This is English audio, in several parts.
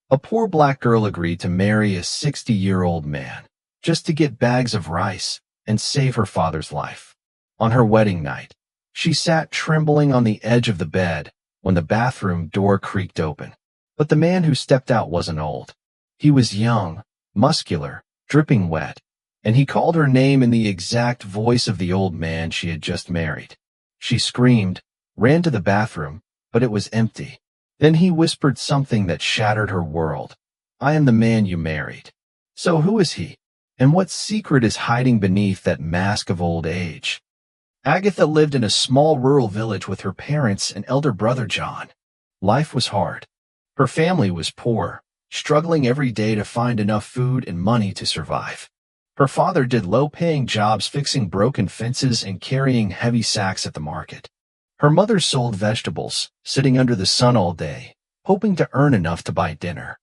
A poor black girl agreed to marry a 60-year-old man just to get bags of rice and save her father's life. On her wedding night, she sat trembling on the edge of the bed when the bathroom door creaked open. But the man who stepped out wasn't old. He was young, muscular, dripping wet, and he called her name in the exact voice of the old man she had just married. She screamed, ran to the bathroom, but it was empty. Then he whispered something that shattered her world. "I am the man you married." So who is he? And what secret is hiding beneath that mask of old age? Agatha lived in a small rural village with her parents and elder brother John. Life was hard. Her family was poor, struggling every day to find enough food and money to survive. Her father did low-paying jobs fixing broken fences and carrying heavy sacks at the market. Her mother sold vegetables, sitting under the sun all day, hoping to earn enough to buy dinner.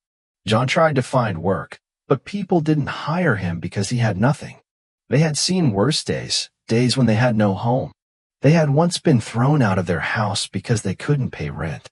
John tried to find work, but people didn't hire him because he had nothing. They had seen worse days, days when they had no home. They had once been thrown out of their house because they couldn't pay rent.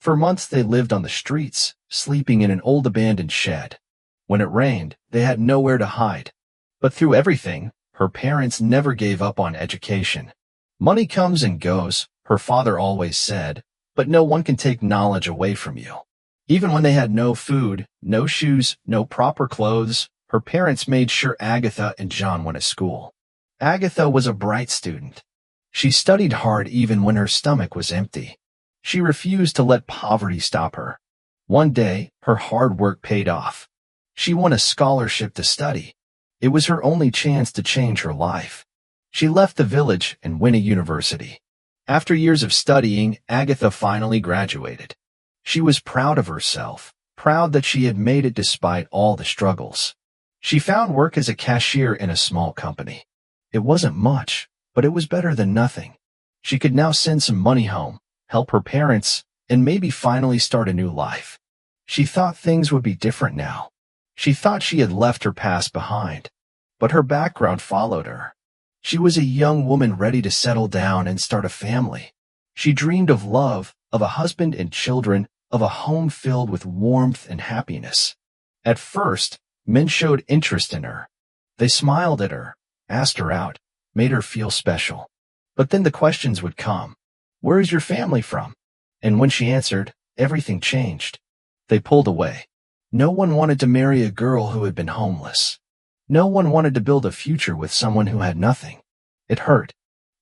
For months they lived on the streets, sleeping in an old abandoned shed. When it rained, they had nowhere to hide. But through everything, her parents never gave up on education. "Money comes and goes," her father always said, "but no one can take knowledge away from you." Even when they had no food, no shoes, no proper clothes, her parents made sure Agatha and John went to school. Agatha was a bright student. She studied hard even when her stomach was empty. She refused to let poverty stop her. One day, her hard work paid off. She won a scholarship to study. It was her only chance to change her life. She left the village and went to university. After years of studying, Agatha finally graduated. She was proud of herself, proud that she had made it despite all the struggles. She found work as a cashier in a small company. It wasn't much, but it was better than nothing. She could now send some money home, help her parents, and maybe finally start a new life. She thought things would be different now. She thought she had left her past behind, but her background followed her. She was a young woman ready to settle down and start a family. She dreamed of love, of a husband and children, of a home filled with warmth and happiness. At first, men showed interest in her. They smiled at her, asked her out, made her feel special. But then the questions would come. "Where is your family from?" And when she answered, everything changed. They pulled away. No one wanted to marry a girl who had been homeless. No one wanted to build a future with someone who had nothing. It hurt.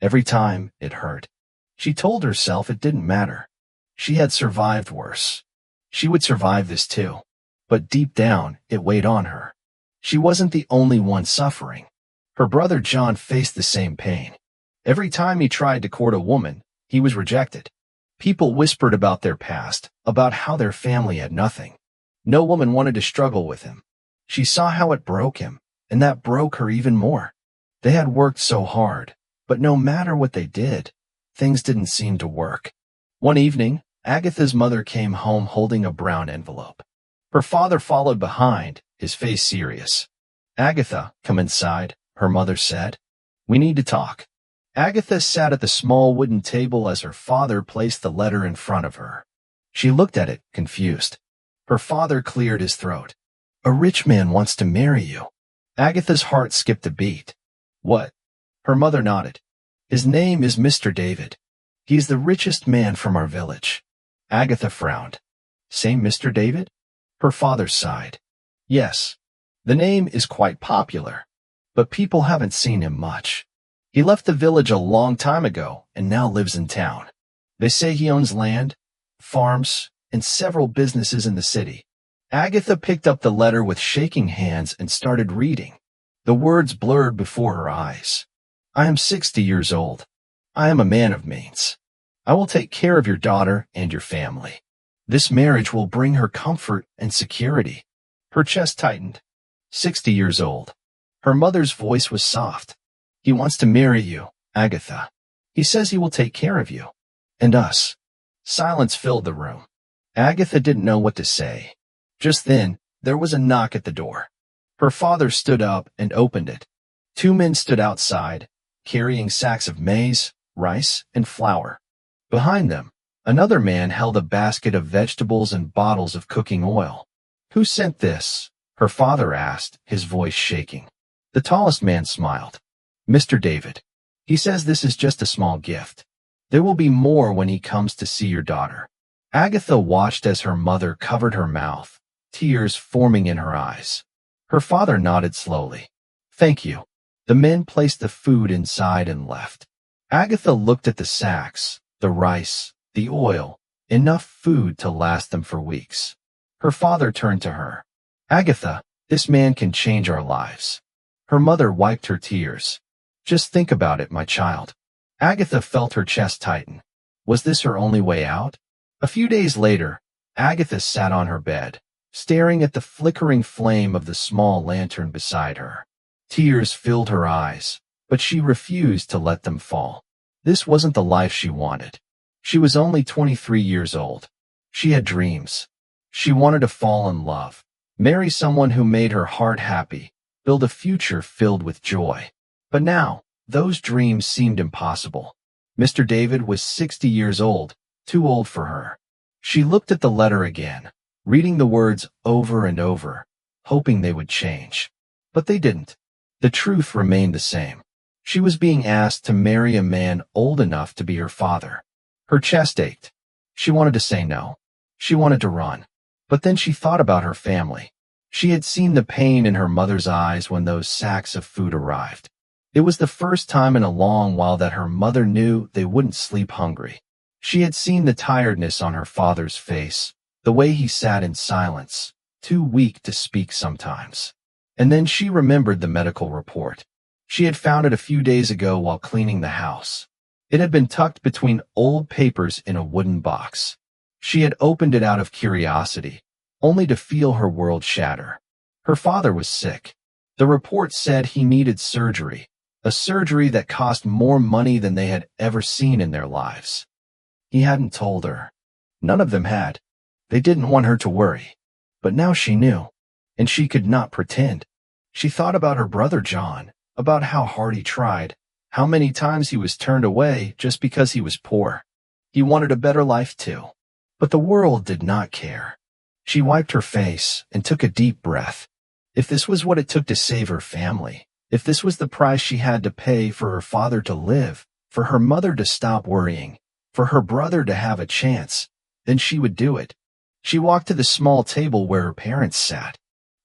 Every time, it hurt. She told herself it didn't matter. She had survived worse. She would survive this too. But deep down, it weighed on her. She wasn't the only one suffering. Her brother John faced the same pain. Every time he tried to court a woman, he was rejected. People whispered about their past, about how their family had nothing. No woman wanted to struggle with him. She saw how it broke him, and that broke her even more. They had worked so hard, but no matter what they did, things didn't seem to work. One evening, Agatha's mother came home holding a brown envelope. Her father followed behind, his face serious. "Agatha, come inside," her mother said. "We need to talk." Agatha sat at the small wooden table as her father placed the letter in front of her. She looked at it, confused. Her father cleared his throat. "A rich man wants to marry you." Agatha's heart skipped a beat. "What?" Her mother nodded. "His name is Mr. David. He's the richest man from our village." Agatha frowned. "Same Mr. David?" Her father sighed. "Yes. The name is quite popular, but people haven't seen him much. He left the village a long time ago and now lives in town. They say he owns land, farms, and several businesses in the city." Agatha picked up the letter with shaking hands and started reading. The words blurred before her eyes. "I am 60 years old. I am a man of means. I will take care of your daughter and your family. This marriage will bring her comfort and security." Her chest tightened. 60 years old. Her mother's voice was soft. "He wants to marry you, Agatha. He says he will take care of you. And us." Silence filled the room. Agatha didn't know what to say. Just then, there was a knock at the door. Her father stood up and opened it. Two men stood outside, carrying sacks of maize, rice, and flour. Behind them, another man held a basket of vegetables and bottles of cooking oil. "Who sent this?" her father asked, his voice shaking. The tallest man smiled. "Mr. David. He says this is just a small gift. There will be more when he comes to see your daughter." Agatha watched as her mother covered her mouth, tears forming in her eyes. Her father nodded slowly. "Thank you." The men placed the food inside and left. Agatha looked at the sacks, the rice, the oil, enough food to last them for weeks. Her father turned to her. "Agatha, this man can change our lives." Her mother wiped her tears. "Just think about it, my child." Agatha felt her chest tighten. Was this her only way out? A few days later, Agatha sat on her bed, staring at the flickering flame of the small lantern beside her. Tears filled her eyes, but she refused to let them fall. This wasn't the life she wanted. She was only 23 years old. She had dreams. She wanted to fall in love, marry someone who made her heart happy, build a future filled with joy. But now, those dreams seemed impossible. Mr. David was 60 years old, too old for her. She looked at the letter again, reading the words over and over, hoping they would change. But they didn't. The truth remained the same. She was being asked to marry a man old enough to be her father. Her chest ached. She wanted to say no. She wanted to run. But then she thought about her family. She had seen the pain in her mother's eyes when those sacks of food arrived. It was the first time in a long while that her mother knew they wouldn't sleep hungry. She had seen the tiredness on her father's face, the way he sat in silence, too weak to speak sometimes. And then she remembered the medical report. She had found it a few days ago while cleaning the house. It had been tucked between old papers in a wooden box. She had opened it out of curiosity, only to feel her world shatter. Her father was sick. The report said he needed surgery, a surgery that cost more money than they had ever seen in their lives. He hadn't told her. None of them had. They didn't want her to worry. But now she knew, and she could not pretend. She thought about her brother John, about how hard he tried, how many times he was turned away just because he was poor. He wanted a better life too. But the world did not care. She wiped her face and took a deep breath. If this was what it took to save her family, if this was the price she had to pay for her father to live, for her mother to stop worrying, for her brother to have a chance, then she would do it. She walked to the small table where her parents sat.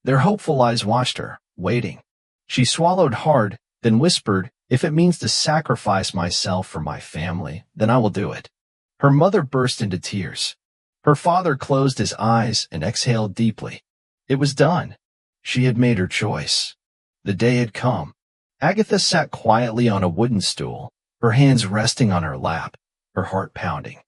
Their hopeful eyes watched her, waiting. She swallowed hard, then whispered, "If it means to sacrifice myself for my family, then I will do it." Her mother burst into tears. Her father closed his eyes and exhaled deeply. It was done. She had made her choice. The day had come. Agatha sat quietly on a wooden stool, her hands resting on her lap, her heart pounding.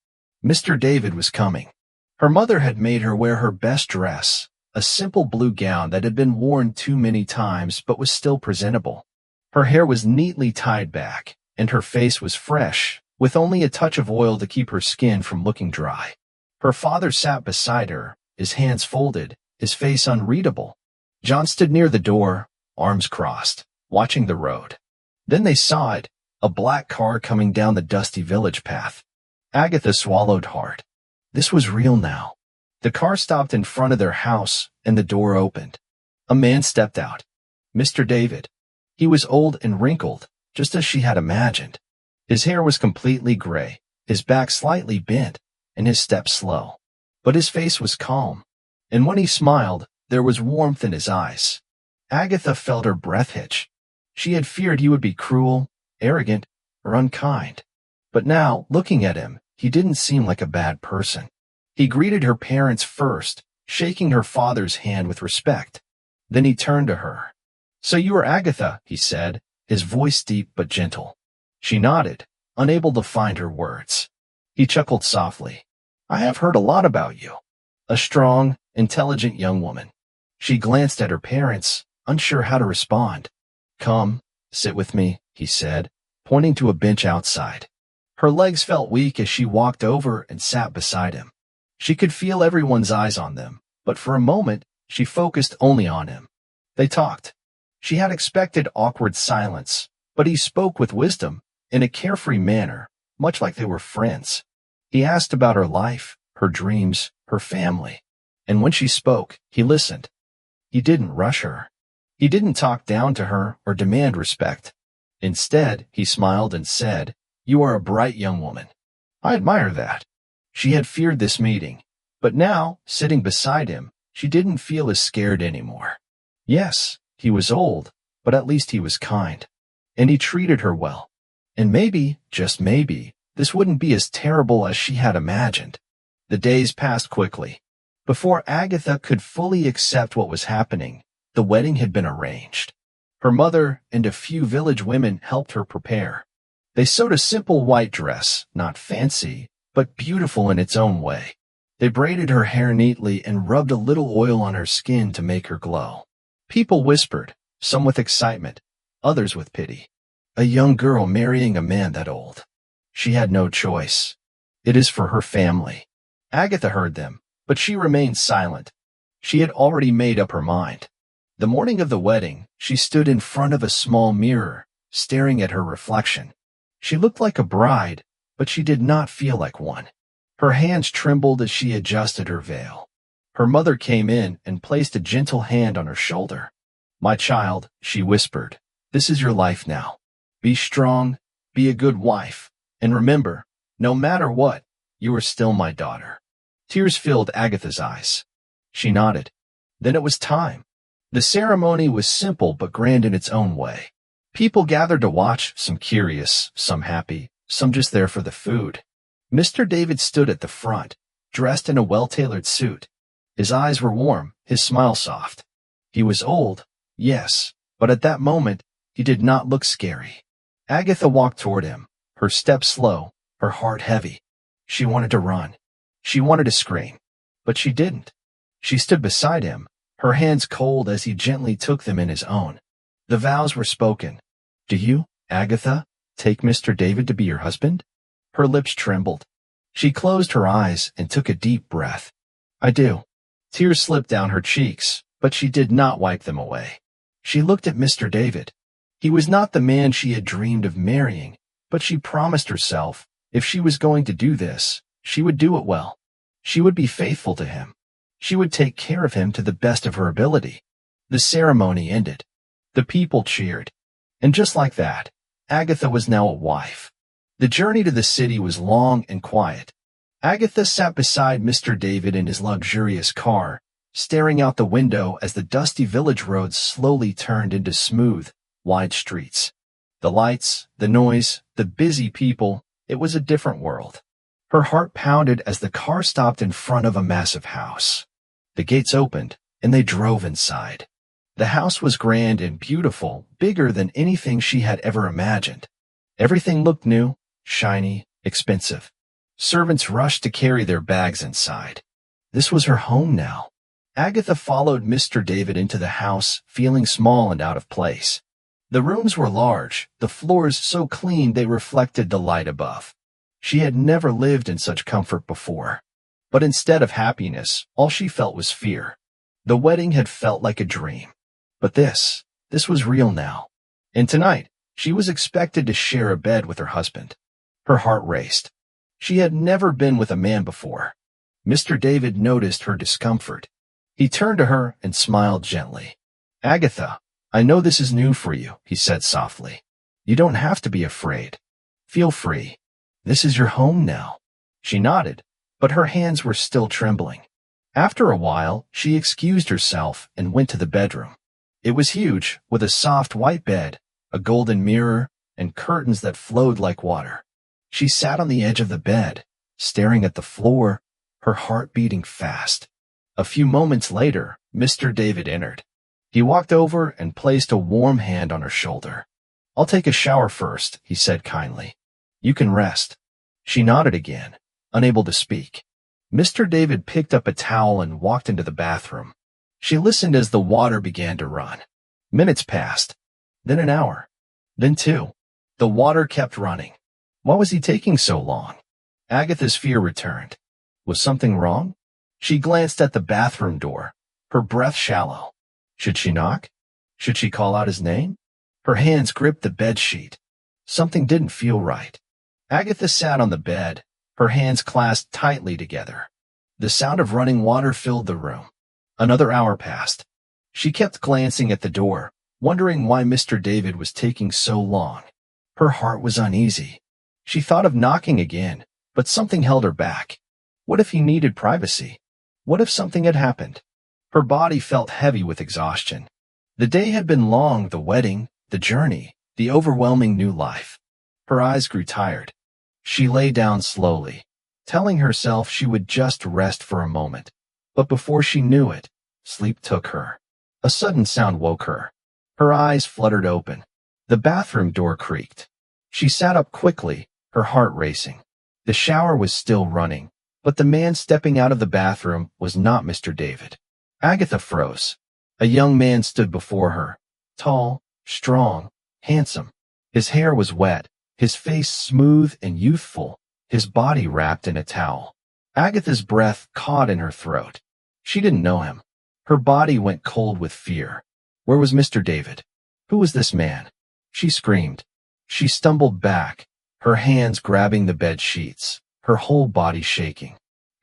Mr. David was coming. Her mother had made her wear her best dress, a simple blue gown that had been worn too many times but was still presentable. Her hair was neatly tied back, and her face was fresh, with only a touch of oil to keep her skin from looking dry. Her father sat beside her, his hands folded, his face unreadable. John stood near the door, arms crossed, watching the road. Then they saw it, a black car coming down the dusty village path. Agatha swallowed hard. This was real now. The car stopped in front of their house, and the door opened. A man stepped out. Mr. David. He was old and wrinkled, just as she had imagined. His hair was completely gray, his back slightly bent, and his step slow. But his face was calm, and when he smiled, there was warmth in his eyes. Agatha felt her breath hitch. She had feared he would be cruel, arrogant, or unkind. But now, looking at him, he didn't seem like a bad person. He greeted her parents first, shaking her father's hand with respect. Then he turned to her. "So you are Agatha," he said, his voice deep but gentle. She nodded, unable to find her words. He chuckled softly. "I have heard a lot about you." A strong, intelligent young woman. She glanced at her parents, unsure how to respond. "Come, sit with me," he said, pointing to a bench outside. Her legs felt weak as she walked over and sat beside him. She could feel everyone's eyes on them, but for a moment, she focused only on him. They talked. She had expected awkward silence, but he spoke with wisdom, in a carefree manner, much like they were friends. He asked about her life, her dreams, her family. And when she spoke, he listened. He didn't rush her. He didn't talk down to her or demand respect. Instead, he smiled and said, "You are a bright young woman. I admire that." She had feared this meeting, but now, sitting beside him, she didn't feel as scared anymore. Yes, he was old, but at least he was kind. And he treated her well. And maybe, just maybe, this wouldn't be as terrible as she had imagined. The days passed quickly. Before Agatha could fully accept what was happening, the wedding had been arranged. Her mother and a few village women helped her prepare. They sewed a simple white dress, not fancy, but beautiful in its own way. They braided her hair neatly and rubbed a little oil on her skin to make her glow. People whispered, some with excitement, others with pity. A young girl marrying a man that old. She had no choice. It is for her family. Agatha heard them, but she remained silent. She had already made up her mind. The morning of the wedding, she stood in front of a small mirror, staring at her reflection. She looked like a bride, but she did not feel like one. Her hands trembled as she adjusted her veil. Her mother came in and placed a gentle hand on her shoulder. "My child," she whispered, "this is your life now. Be strong, be a good wife, and remember, no matter what, you are still my daughter." Tears filled Agatha's eyes. She nodded. Then it was time. The ceremony was simple but grand in its own way. People gathered to watch, some curious, some happy, some just there for the food. Mr. David stood at the front, dressed in a well-tailored suit. His eyes were warm, his smile soft. He was old, yes, but at that moment, he did not look scary. Agatha walked toward him, her step slow, her heart heavy. She wanted to run. She wanted to scream, but she didn't. She stood beside him, her hands cold as he gently took them in his own. The vows were spoken. "Do you, Agatha, take Mr. David to be your husband?" Her lips trembled. She closed her eyes and took a deep breath. "I do." Tears slipped down her cheeks, but she did not wipe them away. She looked at Mr. David. He was not the man she had dreamed of marrying, but she promised herself, if she was going to do this, she would do it well. She would be faithful to him. She would take care of him to the best of her ability. The ceremony ended. The people cheered. And just like that, Agatha was now a wife. The journey to the city was long and quiet. Agatha sat beside Mr. David in his luxurious car, staring out the window as the dusty village roads slowly turned into smooth, wide streets. The lights, the noise, the busy people, it was a different world. Her heart pounded as the car stopped in front of a massive house. The gates opened, and they drove inside. The house was grand and beautiful, bigger than anything she had ever imagined. Everything looked new, shiny, expensive. Servants rushed to carry their bags inside. This was her home now. Agatha followed Mr. David into the house, feeling small and out of place. The rooms were large, the floors so clean they reflected the light above. She had never lived in such comfort before. But instead of happiness, all she felt was fear. The wedding had felt like a dream. But this was real now. And tonight, she was expected to share a bed with her husband. Her heart raced. She had never been with a man before. Mr. David noticed her discomfort. He turned to her and smiled gently. "Agatha, I know this is new for you," he said softly. "You don't have to be afraid. Feel free. This is your home now." She nodded, but her hands were still trembling. After a while, she excused herself and went to the bedroom. It was huge, with a soft white bed, a golden mirror, and curtains that flowed like water. She sat on the edge of the bed, staring at the floor, her heart beating fast. A few moments later, Mr. David entered. He walked over and placed a warm hand on her shoulder. "I'll take a shower first," he said kindly. "You can rest." She nodded again, unable to speak. Mr. David picked up a towel and walked into the bathroom. She listened as the water began to run. Minutes passed, then an hour, then 2. The water kept running. Why was he taking so long? Agatha's fear returned. Was something wrong? She glanced at the bathroom door, her breath shallow. Should she knock? Should she call out his name? Her hands gripped the bedsheet. Something didn't feel right. Agatha sat on the bed, her hands clasped tightly together. The sound of running water filled the room. Another hour passed. She kept glancing at the door, wondering why Mr. David was taking so long. Her heart was uneasy. She thought of knocking again, but something held her back. What if he needed privacy? What if something had happened? Her body felt heavy with exhaustion. The day had been long, the wedding, the journey, the overwhelming new life. Her eyes grew tired. She lay down slowly, telling herself she would just rest for a moment. But before she knew it, sleep took her. A sudden sound woke her. Her eyes fluttered open. The bathroom door creaked. She sat up quickly, her heart racing. The shower was still running, but the man stepping out of the bathroom was not Mr. David. Agatha froze. A young man stood before her, tall, strong, handsome. His hair was wet, his face smooth and youthful, his body wrapped in a towel. Agatha's breath caught in her throat. She didn't know him. Her body went cold with fear. Where was Mr. David? Who was this man? She screamed. She stumbled back, her hands grabbing the bed sheets, her whole body shaking.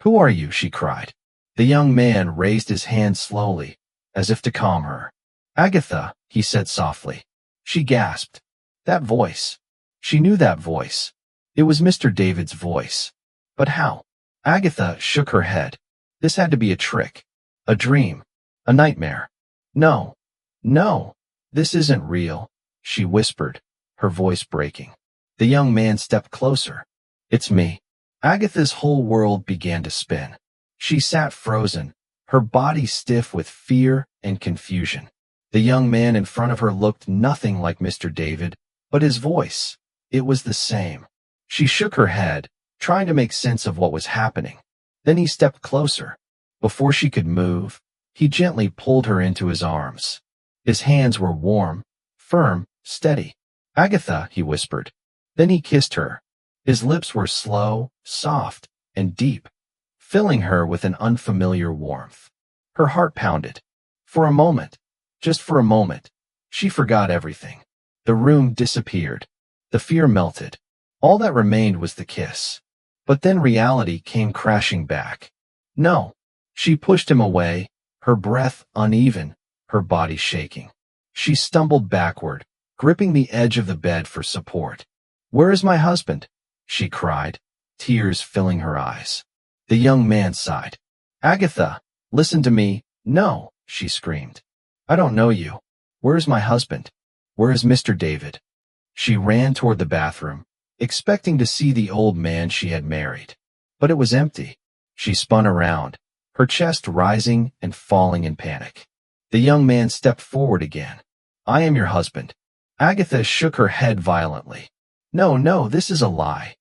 Who are you? She cried. The young man raised his hand slowly, as if to calm her. Agatha, he said softly. She gasped. That voice. She knew that voice. It was Mr. David's voice. But how? Agatha shook her head. This had to be a trick. A dream. A nightmare. No. No. This isn't real, she whispered, her voice breaking. The young man stepped closer. It's me. Agatha's whole world began to spin. She sat frozen, her body stiff with fear and confusion. The young man in front of her looked nothing like Mr. David, but his voice, it was the same. She shook her head, trying to make sense of what was happening. Then he stepped closer. Before she could move, he gently pulled her into his arms. His hands were warm, firm, steady. Agatha, he whispered. Then he kissed her. His lips were slow, soft, and deep, filling her with an unfamiliar warmth. Her heart pounded. For a moment, just for a moment, she forgot everything. The room disappeared. The fear melted. All that remained was the kiss. But then reality came crashing back. No. She pushed him away, her breath uneven, her body shaking. She stumbled backward, gripping the edge of the bed for support. Where is my husband? She cried, tears filling her eyes. The young man sighed. Agatha, listen to me. No, she screamed. I don't know you. Where is my husband? Where is Mr. David? She ran toward the bathroom, expecting to see the old man she had married. But it was empty. She spun around, her chest rising and falling in panic. The young man stepped forward again. I am your husband. Agatha shook her head violently. No, this is a lie.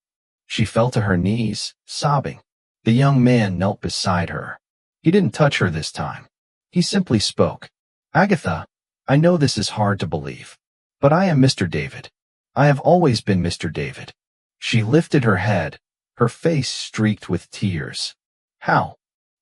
She fell to her knees, sobbing. The young man knelt beside her. He didn't touch her this time. He simply spoke. Agatha, I know this is hard to believe, but I am Mr. David. I have always been Mr. David. She lifted her head, her face streaked with tears. How?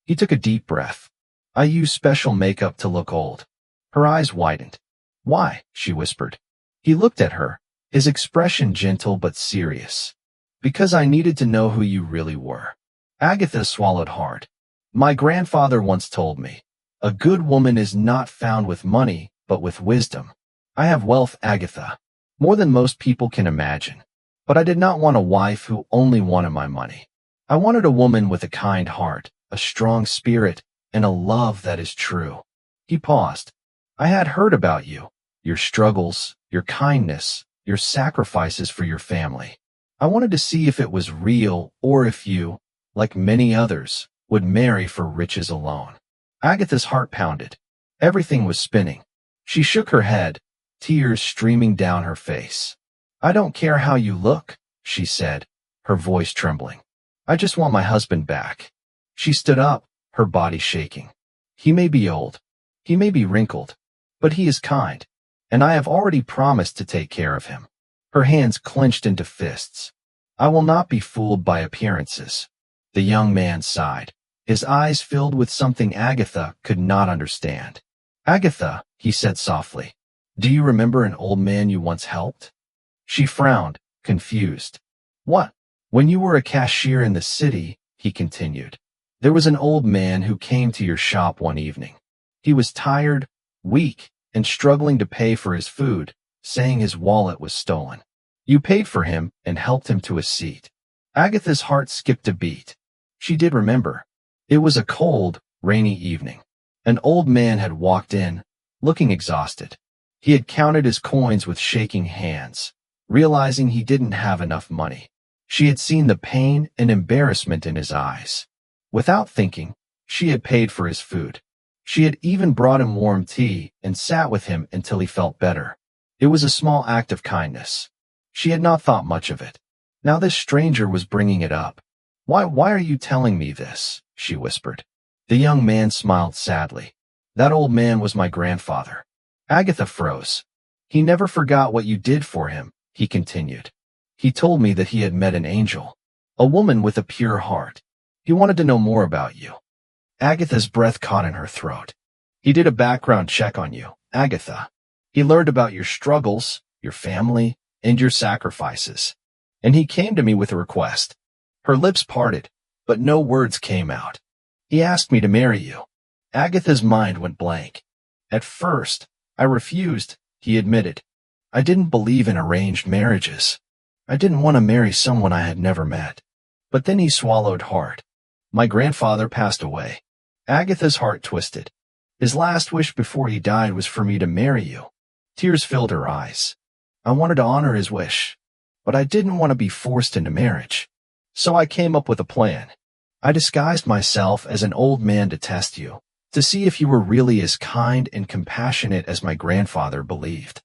He took a deep breath. I use special makeup to look old. Her eyes widened. Why? She whispered. He looked at her, his expression gentle but serious. Because I needed to know who you really were. Agatha swallowed hard. My grandfather once told me, a good woman is not found with money, but with wisdom. I have wealth, Agatha, more than most people can imagine. But I did not want a wife who only wanted my money. I wanted a woman with a kind heart, a strong spirit, and a love that is true. He paused. I had heard about you, your struggles, your kindness, your sacrifices for your family. I wanted to see if it was real or if you, like many others, would marry for riches alone. Agatha's heart pounded. Everything was spinning. She shook her head, tears streaming down her face. I don't care how you look, she said, her voice trembling. I just want my husband back. She stood up, her body shaking. He may be old. He may be wrinkled. But he is kind. And I have already promised to take care of him. Her hands clenched into fists. I will not be fooled by appearances. The young man sighed, his eyes filled with something Agatha could not understand. Agatha, he said softly, do you remember an old man you once helped? She frowned, confused. What? When you were a cashier in the city, he continued. There was an old man who came to your shop one evening. He was tired, weak, and struggling to pay for his food, saying his wallet was stolen. You paid for him and helped him to a seat. Agatha's heart skipped a beat. She did remember. It was a cold, rainy evening. An old man had walked in, looking exhausted. He had counted his coins with shaking hands, realizing he didn't have enough money. She had seen the pain and embarrassment in his eyes. Without thinking, she had paid for his food. She had even brought him warm tea and sat with him until he felt better. It was a small act of kindness. She had not thought much of it. Now this stranger was bringing it up. Why are you telling me this?" she whispered. The young man smiled sadly. "That old man was my grandfather." Agatha froze. "He never forgot what you did for him," he continued. "He told me that he had met an angel, a woman with a pure heart. He wanted to know more about you." Agatha's breath caught in her throat. "He did a background check on you, Agatha. He learned about your struggles, your family, and your sacrifices. And he came to me with a request." Her lips parted, but no words came out. "He asked me to marry you." Agatha's mind went blank. "At first, I refused," he admitted. "I didn't believe in arranged marriages. I didn't want to marry someone I had never met." But then he swallowed hard. "My grandfather passed away." Agatha's heart twisted. "His last wish before he died was for me to marry you." Tears filled her eyes. "I wanted to honor his wish, but I didn't want to be forced into marriage. So I came up with a plan. I disguised myself as an old man to test you, to see if you were really as kind and compassionate as my grandfather believed."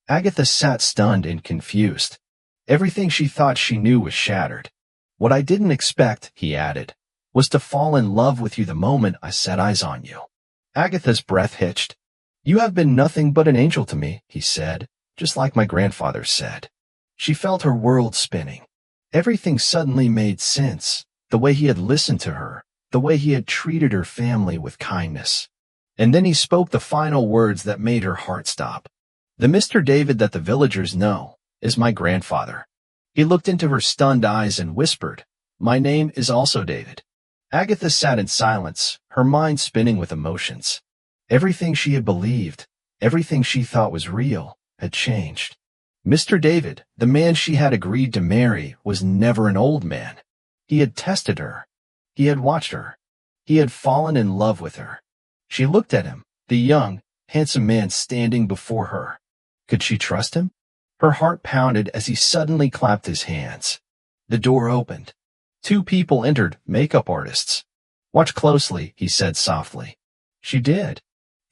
Agatha sat stunned and confused. Everything she thought she knew was shattered. "What I didn't expect," he added, "was to fall in love with you the moment I set eyes on you." Agatha's breath hitched. "You have been nothing but an angel to me," he said, just like my grandfather said. She felt her world spinning. Everything suddenly made sense, the way he had listened to her, the way he had treated her family with kindness. And then he spoke the final words that made her heart stop. "The Mr. David that the villagers know is my grandfather." He looked into her stunned eyes and whispered, "My name is also David." Agatha sat in silence, her mind spinning with emotions. Everything she had believed, everything she thought was real, had changed. Mr. David, the man she had agreed to marry, was never an old man. He had tested her. He had watched her. He had fallen in love with her. She looked at him, the young, handsome man standing before her. Could she trust him? Her heart pounded as he suddenly clapped his hands. The door opened. Two people entered, makeup artists. "Watch closely," he said softly. She did.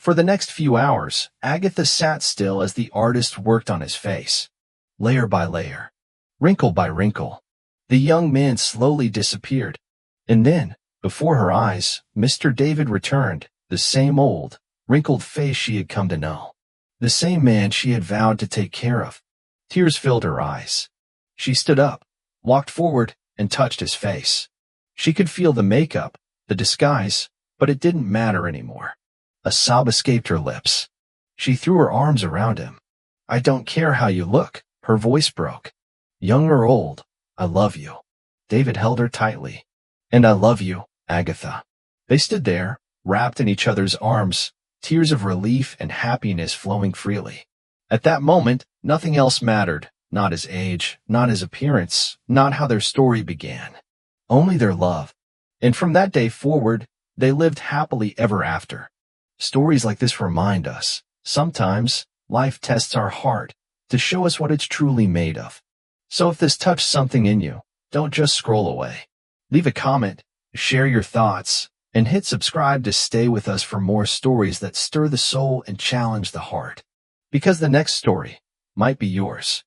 For the next few hours, Agatha sat still as the artist worked on his face. Layer by layer, wrinkle by wrinkle, the young man slowly disappeared. And then, before her eyes, Mr. David returned, the same old, wrinkled face she had come to know. The same man she had vowed to take care of. Tears filled her eyes. She stood up, walked forward, and touched his face. She could feel the makeup, the disguise, but it didn't matter anymore. A sob escaped her lips. She threw her arms around him. "I don't care how you look," her voice broke. "Young or old, I love you." David held her tightly. "And I love you, Agatha." They stood there, wrapped in each other's arms, tears of relief and happiness flowing freely. At that moment, nothing else mattered, not his age, not his appearance, not how their story began. Only their love. And from that day forward, they lived happily ever after. Stories like this remind us, sometimes, life tests our heart to show us what it's truly made of. So if this touched something in you, don't just scroll away. Leave a comment, share your thoughts, and hit subscribe to stay with us for more stories that stir the soul and challenge the heart. Because the next story might be yours.